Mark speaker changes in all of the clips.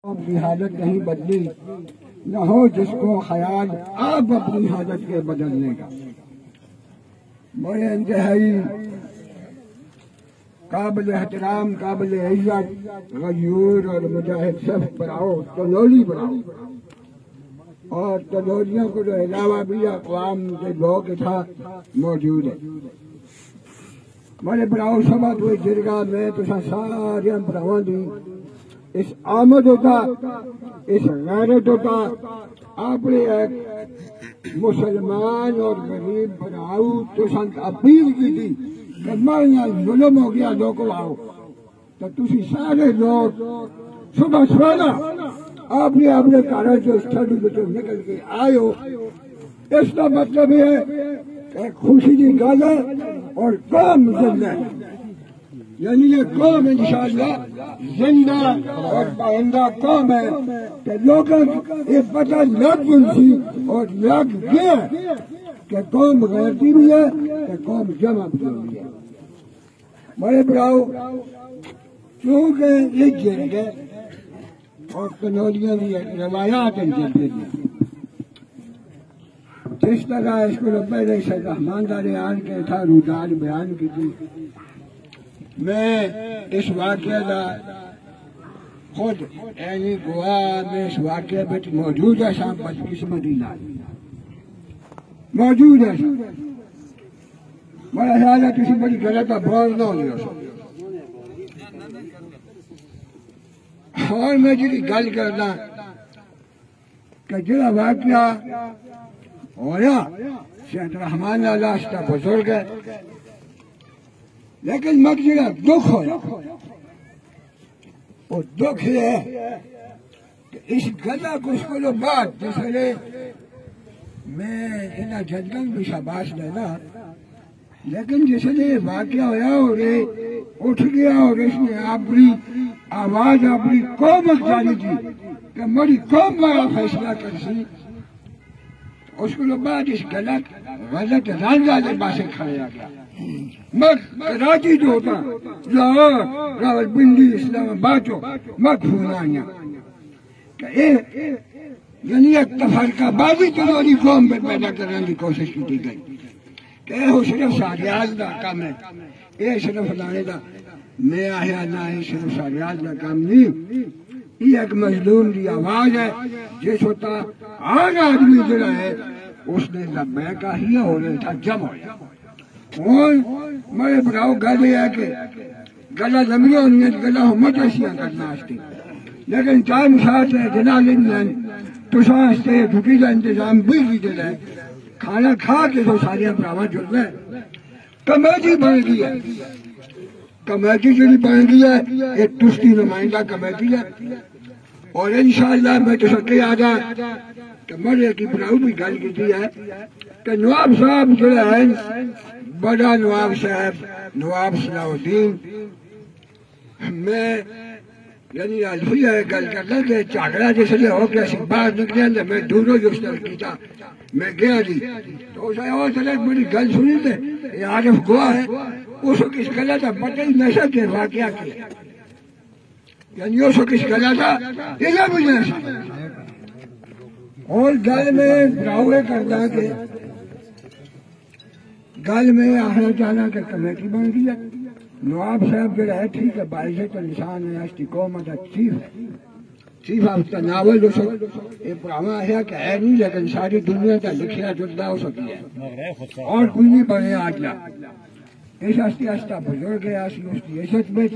Speaker 1: اپنی حالت نہیں بدلی، نہ ہو جس کو خیال آپ اپنی حالت کے بدلنے کا۔ بڑے انتہائی قابل احترام، قابل عزت غیور اور مجاہد صف پر آؤ، تنولی بناؤ، اور تنولیوں کو جو علاوہ بھی اقوام کے لوگ تھا موجود ہے۔ بڑے براؤ سبق ہوئی جرگاہ میں تو سارے براؤں دی اس آمد ہوتا، اس غیرت ہوتا، آپ نے ایک مسلمان اور غریب براؤ تو سنت اپیل کی تھی کہ مارنا ظلم ہو گیا، لوگوں آؤ تو تسی سارے لوگ صبح سویرا آپ نے اپنے گھر جو اسٹڈی بچوں نکل کے آئے ہو۔ اس کا مطلب ہے کہ خوشی کی گل ہے اور قوم زندہ ہے، یعنی یہ قوم انشاءاللہ زندہ اور پائندہ قوم ہے کہ لوگوں یہ پتہ لگ گئی اور لگ گیا کہ قوم غیرتی بھی ہے کہ قوم جمع بھی ہے۔ بڑے براؤ کیونکہ یہ جرگے اور کنولیاں بھی روایات ہیں جس طرح اس کو پہلے سے رحمان داریان کے تھا رودان بیان کی تھی، میں اس واقعہ کا خود اینی گواہ میں اس واقعہ میں موجود ہے، شام بدقسمتی موجود ہے۔ بڑا خیال ہے کسی بڑی غلط ابور نہ ہو سکتا، اور میں جی گل کرنا کہ جڑا واقعہ ہوا شیخ رحمان اللہ کا بزرگ ہے، لیکن مگر جڑا دکھ ہوا وہ دکھ ہے کہ اس گلا کچھ کو بعد جس ویلے میں انہیں جدگن بھی شاباش دینا، لیکن جس ویلے واقعہ ہوا اور اٹھ گیا اور اس نے اپنی آواز اپنی قوم جانی تھی کہ میری قوم والا فیصلہ کرسی، اس کو بعد اس غلط رنگ والے پاسے کھڑے آ گیا۔ کراچی جو ہوتا لاہور راول پنڈی اسلام آباد مت بھولنا یعنی ایک تفرقہ بازی کنوری قوم پہ پیدا کرنے کی کوشش کی گئی کہ وہ صرف ساریال کا کام ہے، یہ صرف لانے کا میں آیا نہ یہ صرف ساریال کا کام نہیں، یہ ایک مظلوم کی آواز ہے جس ہوتا ہر آدمی جڑا ہے اس نے لبیکا ہی ہو رہا تھا جمع ہوا۔ اور میرے براؤ گل یہ ہے کہ گلا لمبیاں ہونی ہیں، گلا ہمت ایسیاں کرنا آستے، لیکن ٹائم ساتھ ہے جنا لینا تو سانستے چھٹی کا انتظام بھی کی ہے، کھانا کھا کے تو سارے براواں جڑنا ہے۔ کمیٹی بن گئی ہے، کمیٹی جڑی بن گئی ہے ایک تشتی نمائندہ کمیٹی ہے، اور انشاءاللہ میں تو سکے آجا کہ مرے کی براؤ بھی گل کی ہے کہ نواب صاحب جڑا ہے بڑا نواب صاحب نواب صلاح الدین، میں یعنی الفیہ گل کرنا کہ جھگڑا جس لیے ہو گیا سی باہر نکلے میں دوروں جو اس طرح کیتا میں گیا دی تو اسے اور طرح بڑی گل سنی تھے، یہ عارف گواہ ہے، اس کو کس گلا تھا پتہ ہی نشہ کے واقعہ کیا، یعنی اس کو کس گلا تھا یہ بھی نشہ۔ اور گل میں براؤے کرتا کہ گل میں آخر چاہنا کہ کمیٹی بن گئی ہے، نواب صاحب جو ہے ٹھیک ہے باعزت انسان ہے، اس کی قومت چیف ہے، چیف آف تناول ہو سکتا یہ پرانا ہے کہ ہے نہیں، لیکن ساری دنیا کا لکھیا جلدا ہو سکتی ہے اور کوئی نہیں بنے آج لا اس ہستی ہستا بزرگ ہے، اس کی عزت میں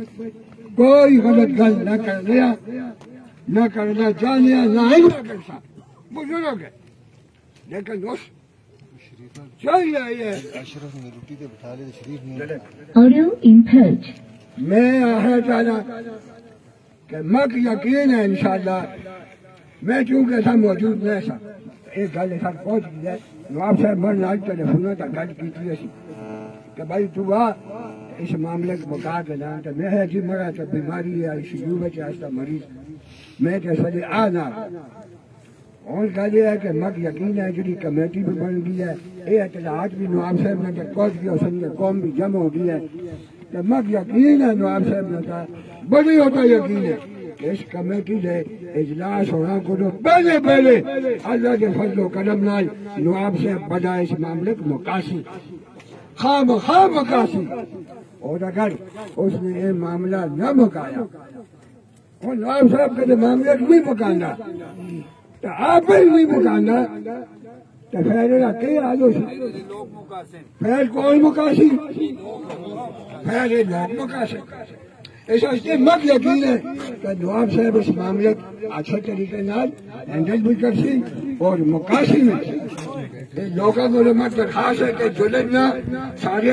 Speaker 1: کوئی غلط گل نہ کر دیا، نہ کرنا چاہیا نہ ہی کرتا بزرگ ہے، لیکن اس میں آخر چاہنا کہ مک یقین ہے انشاءاللہ میں چونکہ ایسا موجود نہیں سا ایک گل ایسا پہنچ گئی ہے، نواب صاحب مرنا آج ٹیلیفونوں تک گل کی تھی کہ بھائی تو آ اس معاملے کو بکا کے لانا تو میں ہے جی مرا تو بیماری ہے آئی سی یو میں چاہتا مریض میں تو اس وجہ آ نہ اور گل یہ ہے کہ مک یقین ہے جی کمیٹی بھی بن گئی ہے، یہ اطلاعات بھی نواب صاحب نے جب پہنچ گیا اس قوم بھی جمع ہو گئی ہے، تو مک یقین ہے نواب صاحب نے کہا بڑی ہوتا یقین ہے اس کمیٹی دے اجلاس ہونا کو پہلے اللہ کے فضل و کرم نال نواب سے بڑا اس معاملے کو مقاسی خام مقاسی، اور اگر اس نے یہ معاملہ نہ مکایا اور نواب صاحب کے معاملے کو نہیں مکانا تو آپ ہی نہیں مکانا تو پھر کئی آلو پھر کون مکاسی، پھر یہ لوگ مکاسی۔ اس واسطے مت یقین ہے کہ نواب صاحب اس معاملے اچھے طریقے نال ہینڈل بھی کر سی اور مکاسی میں لوگوں کو مت درخواست ہے کہ جلد نہ سارے